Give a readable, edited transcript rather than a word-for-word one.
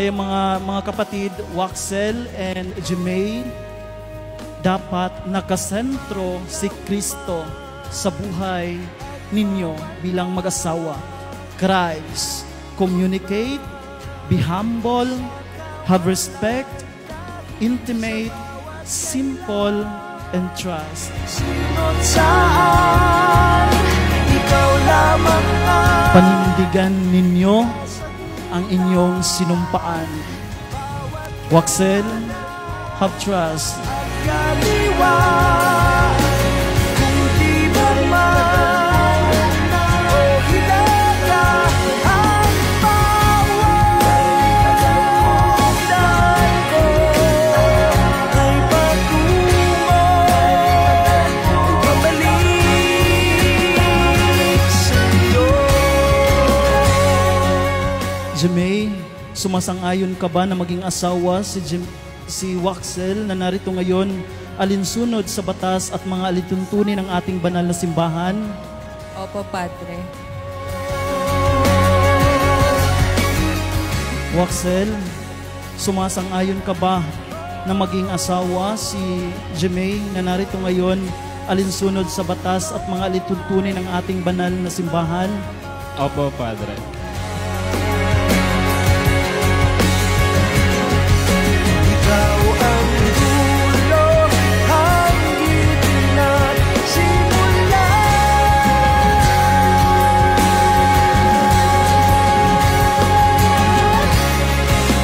Kaya mga kapatid, Waxel and Jemay, dapat nakasentro si Kristo sa buhay ninyo bilang mag-asawa. Christ, communicate, be humble, have respect, intimate, simple, and trust. Sino't saan, ikaw lamang ang panindigan ninyo ang inyong sinumpaan. Waxel, have trust. Jemay, sumasang-ayon ka ba na maging asawa si Waxel na narito ngayon alinsunod sa batas at mga alituntunin ng ating banal na simbahan? Opo, Padre. Waxel, sumasang-ayon ka ba na maging asawa si Jemay na narito ngayon alinsunod sa batas at mga alituntunin ng ating banal na simbahan? Opo, Padre.